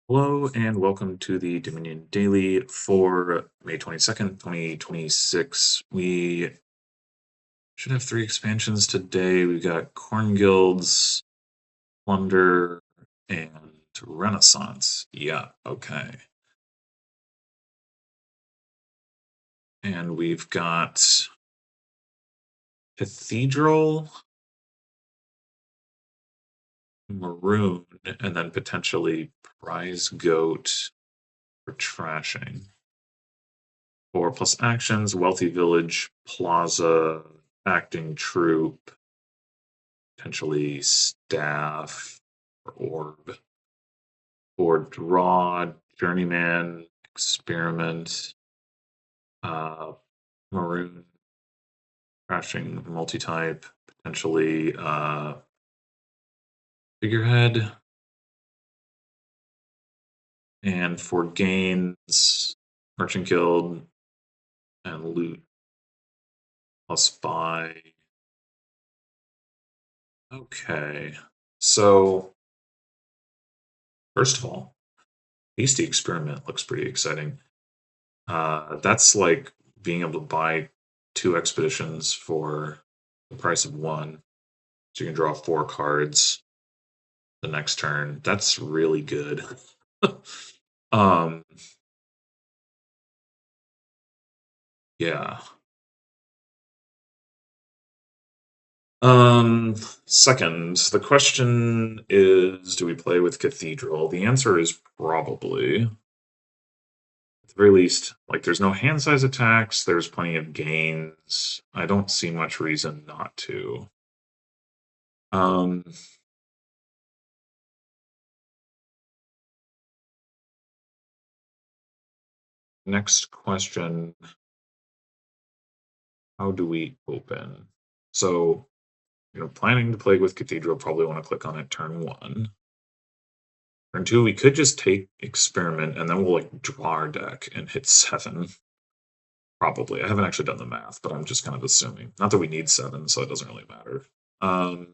Hello and welcome to the Dominion Daily for May 22nd, 2026. We should have three expansions today. We've got Corn Guilds, Plunder, and Renaissance. Yeah, okay. And we've got Cathedral, Maroon, and then potentially Prize Goat for trashing. 4+ actions, Wealthy Village, Plaza, Acting Troop, potentially Staff or Orb. Or Draw, Journeyman, Experiment, uh, Maroon, Crashing, Multi-type, potentially Figurehead. And for gains, Merchant Guild and Loot plus buy. Okay, so first of all, Hasty Experiment looks pretty exciting. That's like being able to buy 2 expeditions for the price of 1. So you can draw 4 cards the next turn. That's really good. um, yeah. Second, the question is, do we play with Cathedral? The answer is probably. At the very least, like there's no hand size attacks, there's plenty of gains. I don't see much reason not to. Um, Next question, how do we open? So, planning to play with Cathedral, probably want to click on it turn 1. Turn 2, we could just take Experiment, and then we'll like draw our deck and hit 7. Probably. I haven't actually done the math, but I'm just kind of assuming. Not that we need 7, so it doesn't really matter. Um,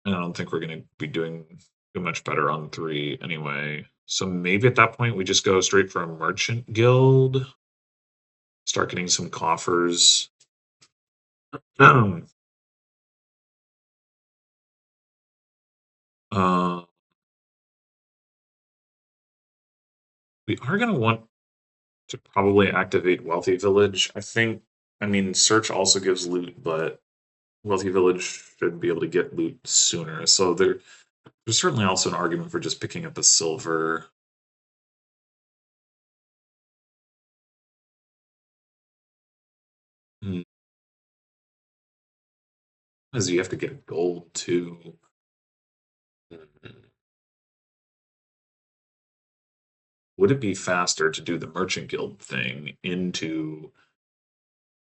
and I don't think we're going to be doing too much better on 3 anyway. So maybe at that point we just go straight for a Merchant Guild. Start getting some coffers. Uh, we are going to want to probably activate Wealthy Village. I mean, Search also gives loot, but Wealthy Village should be able to get loot sooner. So there's certainly also an argument for just picking up a silver. Mm, As you have to get a gold too. Mm. Would it be faster to do the Merchant Guild thing into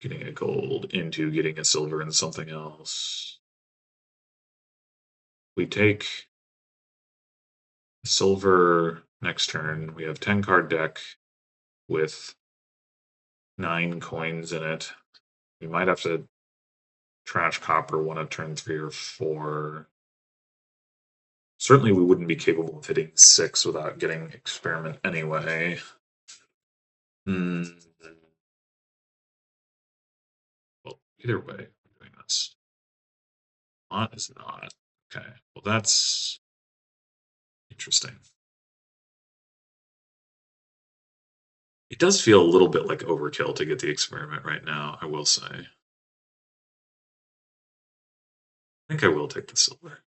getting a gold, into getting a silver and something else? We take silver next turn. We have 10 card deck with 9 coins in it. We might have to trash copper one at turn 3 or 4. Certainly, we wouldn't be capable of hitting 6 without getting Experiment anyway. Hmm. Well, either way, we're doing this. Not is not. Okay. Well, that's interesting. It does feel a little bit like overkill to get the Experiment right now, I will say. I think I will take the silver.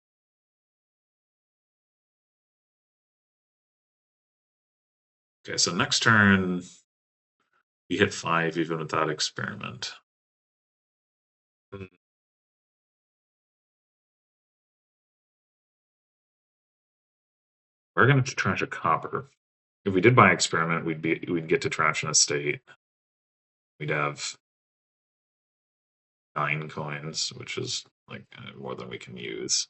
Okay, so next turn, we hit 5 even without Experiment. Hmm. We're going to trash a copper. If we did buy Experiment, we'd get to trash an estate. We'd have 9 coins, which is like more than we can use.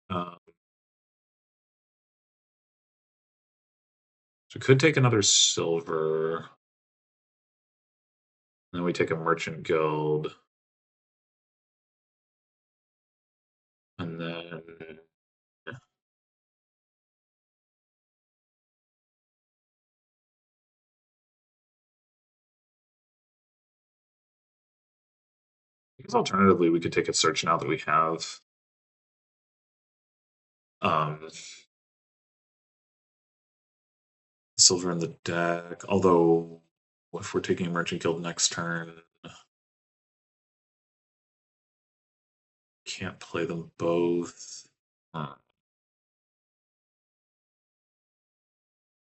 Um, so we could take another silver. then we take a merchant guild. And then I guess alternatively we could take a search now that we have um silver in the deck. Although if we're taking a merchant guild next turn, can't play them both.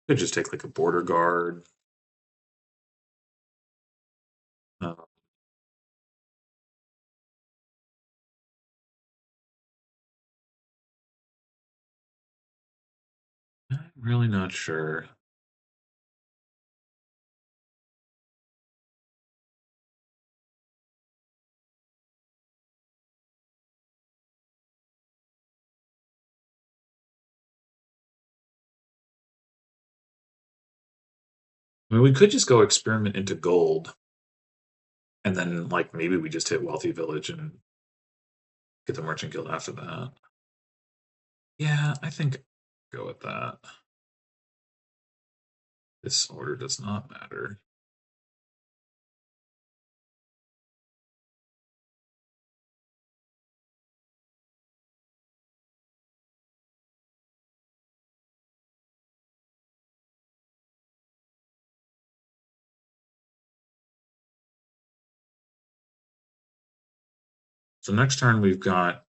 Could just take like a border guard. Uh, I'm really not sure. I mean, we could just go experiment into gold, and then like maybe we just hit wealthy village and get the merchant guild after that. Yeah, I think go with that. This order does not matter. So next turn we've got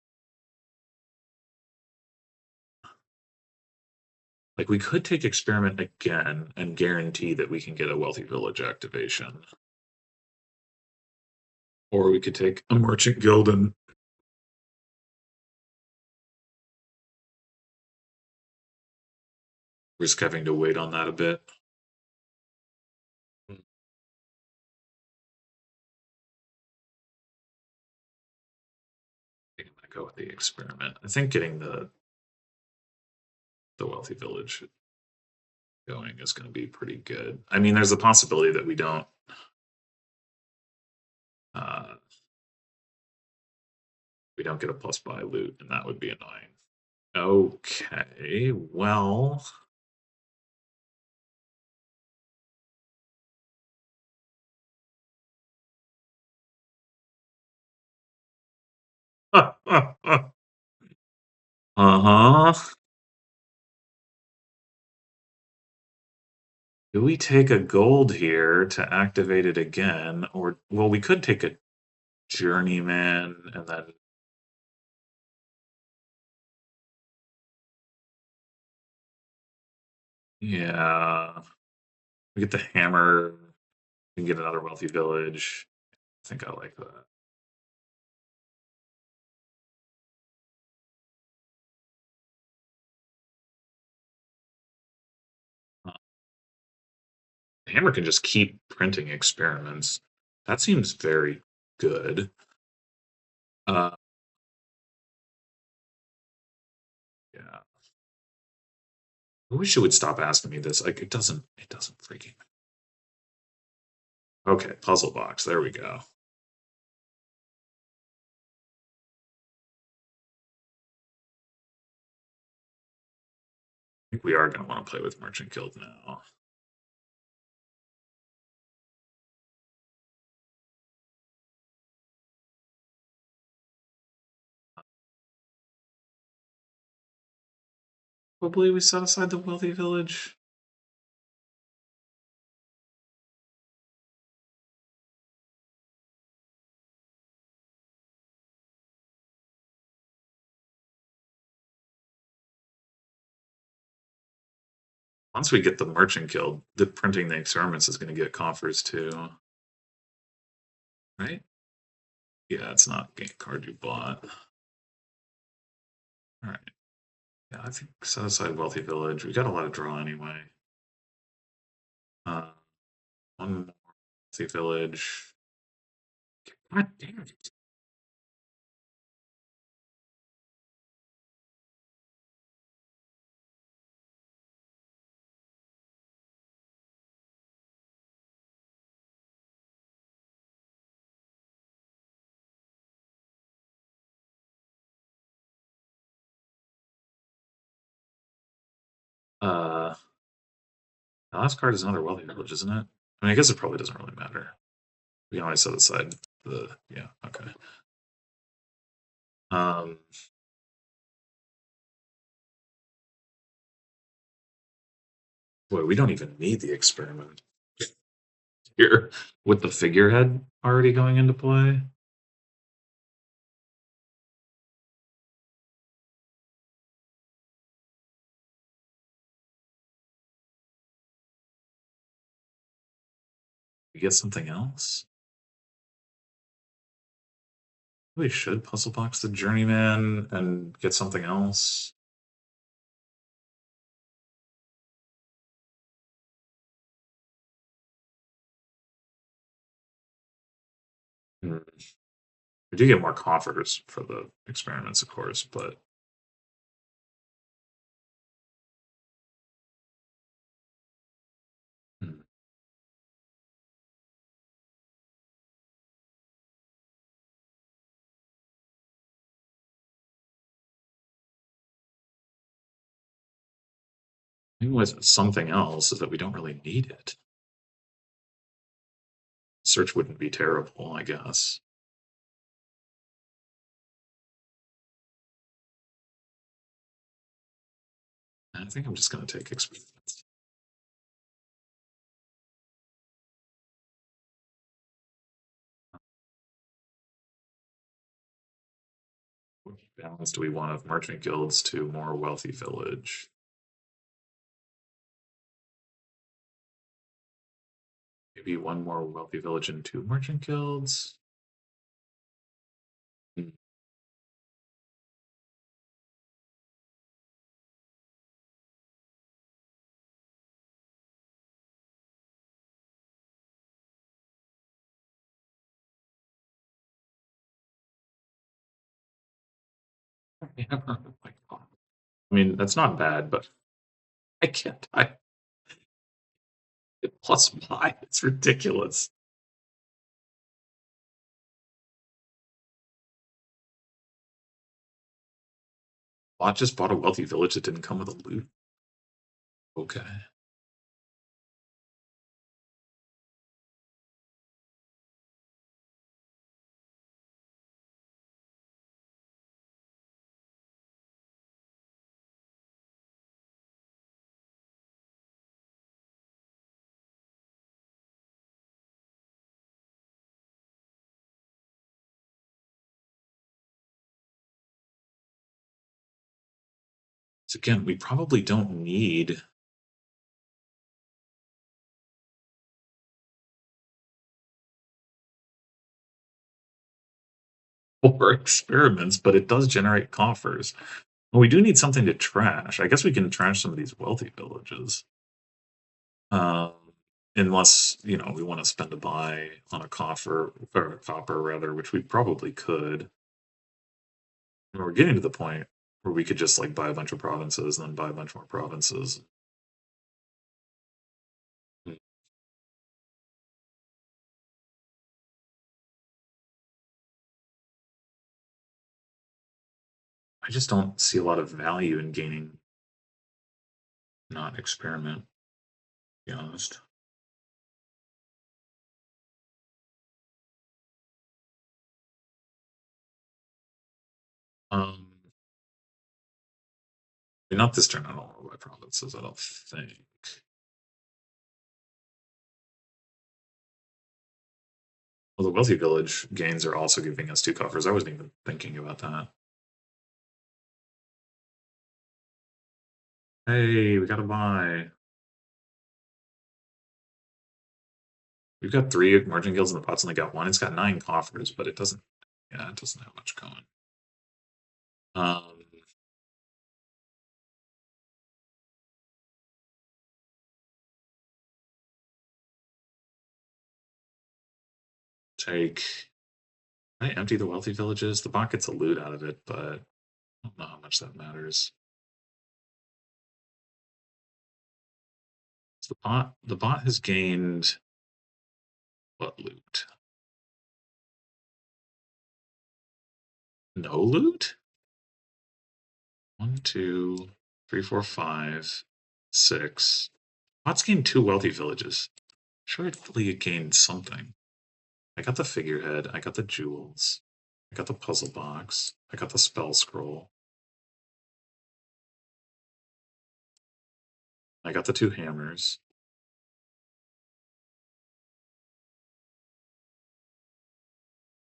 like we could take experiment again and guarantee that we can get a wealthy village activation. Or we could take a merchant guild and risk having to wait on that a bit. I think I'm gonna go with the experiment. I think getting the wealthy village going is going to be pretty good. I mean, there's a possibility that uh, we don't get a plus buy loot, and that would be annoying. Okay, well, uh-huh. Do we take a gold here to activate it again? Or, well, we could take a journeyman and then, yeah, we get the hammer, we can get another wealthy village. I think I like that. Uh, the hammer can just keep printing experiments. That seems very good. Uh, yeah. I wish it would stop asking me this. Like it doesn't freaking. Okay, puzzle box. There we go. I think we are going to want to play with Merchant Guild now. Probably we set aside the wealthy village. Once we get the Merchant Guild, the printing the experiments is going to get coffers too, right? Yeah, it's not game card you bought. All right. Yeah, I think set aside wealthy village. We got a lot of draw anyway. Uh, one more wealthy village. God damn it! The last card is another wealthy village, isn't it? I mean, I guess it probably doesn't really matter. We can always set aside the yeah. Okay. Um, boy, we don't even need the experiment here with the figurehead already going into play. We get something else. We should puzzle box the journeyman and get something else. Hmm. We do get more coffers for the experiments, of course, but hmm. Even with something else is that we don't really need it. Search wouldn't be terrible, I guess. I think I'm just going to take experiments. What balance do we want of merchant guilds to more wealthy village? Maybe one more wealthy village and two merchant guilds? Hmm. Yeah, like, I mean, that's not bad, but I can't. I plus five. It's ridiculous. Bot just bought a wealthy village that didn't come with a loot. Okay. So again, we probably don't need more experiments, but it does generate coffers. Well, we do need something to trash. I guess we can trash some of these wealthy villages. Um, unless, we want to spend a buy on a coffer or a copper rather, which we probably could. And we're getting to the point where we could just like buy a bunch of provinces and then buy a bunch more provinces. Hmm. I just don't see a lot of value in gaining not experiment, to be honest. Um, not this turn, I don't want to buy provinces, I don't think. Well, the wealthy village gains are also giving us two coffers. I wasn't even thinking about that. Hey, we got to buy. We've got three margin guilds in the pots and they got one. It's got nine coffers, but it doesn't. Yeah, it doesn't have much going. Um, take. I empty the wealthy villages. The bot gets a loot out of it, but I don't know how much that matters. So the bot has gained what loot? No loot? One, two, three, four, five, six. Let's gain two wealthy villages. Surely it gained something. I got the figurehead. I got the jewels. I got the puzzle box. I got the spell scroll. I got the two hammers.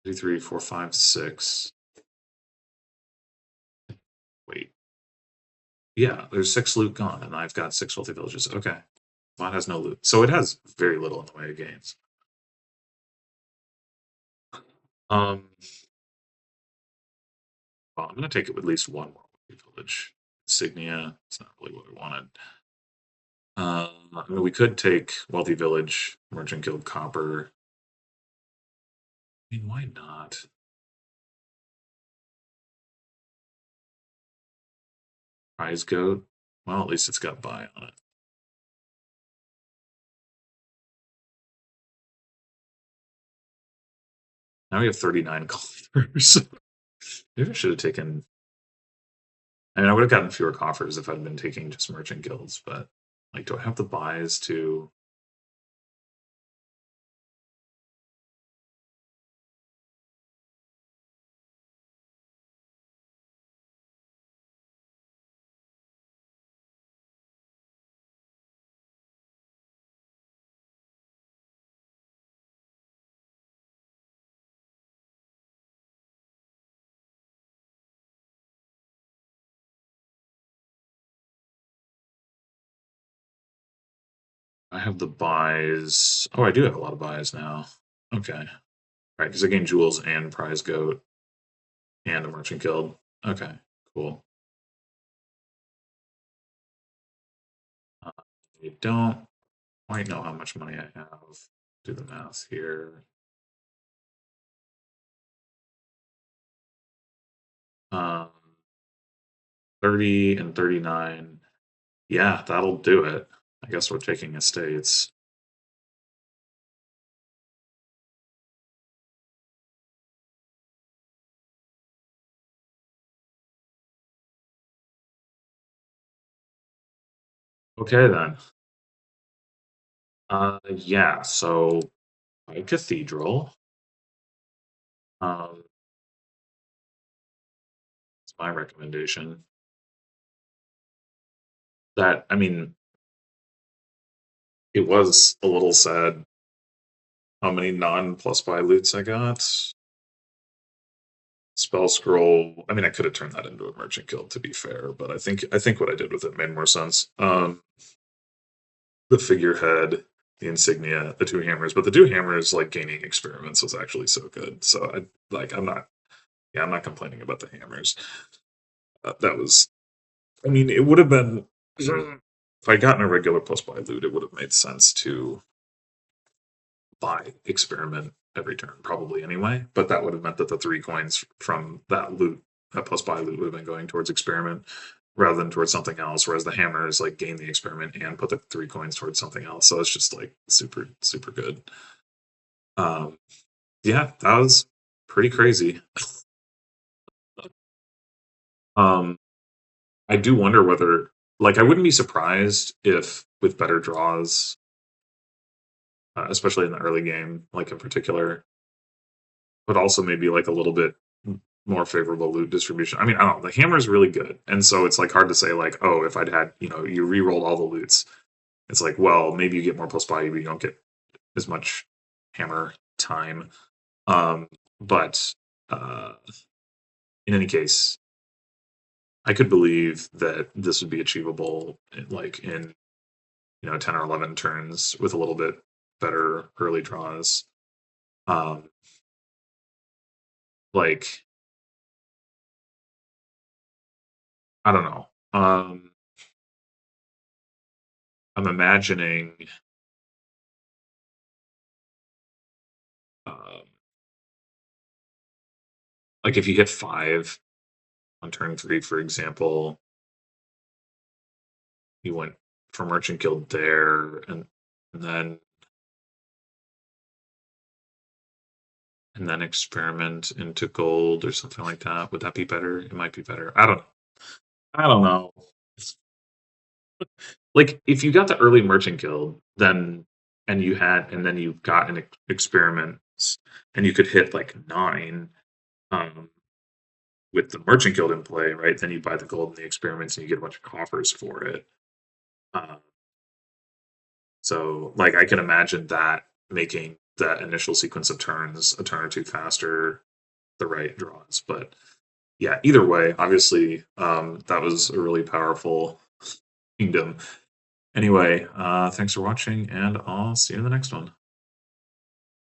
2, 3, 4, 5, 6. Wait. Yeah, there's 6 loot gone, and I've got 6 wealthy villages. Okay. Mine has no loot. So it has very little in the way of gains. Um, well, I'm going to take it with at least one more wealthy village. Insignia. It's not really what we wanted. I mean, we could take wealthy village, merchant guild copper. I mean, why not? Prize goat. Well, at least it's got buy on it. Now we have 39 coffers. Maybe I should have taken. I mean, I would have gotten fewer coffers if I'd been taking just merchant guilds, but like, do I have the buys to? I have the buys. Oh, I do have a lot of buys now. Okay, right, because I gained jewels and prize goat and a merchant guild. Okay, cool. Uh, you don't quite know how much money I have. Do the math here. Um, 30 and 39. Yeah, that'll do it. I guess we're taking estates. Okay then. Yeah, so a cathedral. Um, it's my recommendation. That I mean, it was a little sad how many non plus buy loots I got. Spell scroll. I mean, I could have turned that into a merchant guild to be fair, but I think what I did with it made more sense. The figurehead, the insignia, the two hammers, but the two hammers like gaining experiments was actually so good. So I like I'm not yeah I'm not complaining about the hammers. That was I mean it would have been if I gotten a regular plus buy loot, it would have made sense to buy experiment every turn, probably anyway. But that would have meant that the 3 coins from that loot, that plus buy loot, would have been going towards experiment rather than towards something else. Whereas the hammers like gain the experiment and put the 3 coins towards something else. So it's just like super, super good. Um, yeah, that was pretty crazy. Um, I do wonder whether, like, I wouldn't be surprised if with better draws, especially in the early game, like in particular, but also maybe like a little bit more favorable loot distribution. I mean, I don't know. The hammer is really good, and so it's like hard to say like, oh, if I'd had you re-rolled all the loots, it's like, well, maybe you get more plus body, but you don't get as much hammer time. Um, but uh, in any case, I could believe that this would be achievable, like in 10 or 11 turns with a little bit better early draws. Um, like I don't know. I'm imagining um, like if you hit 5 on turn 3, for example, you went for Merchant Guild there, and then experiment into gold or something like that. Would that be better? It might be better. I don't know. Like, if you got the early merchant guild, then and then you got an experiments, and you could hit like 9 um, with the merchant guild in play, right? Then you buy the gold and the experiments, and you get a bunch of coffers for it. Uh, so, like, I can imagine that making that initial sequence of turns a turn or two faster, the right draws. But yeah, either way, obviously, that was a really powerful kingdom. Anyway, thanks for watching, and I'll see you in the next one.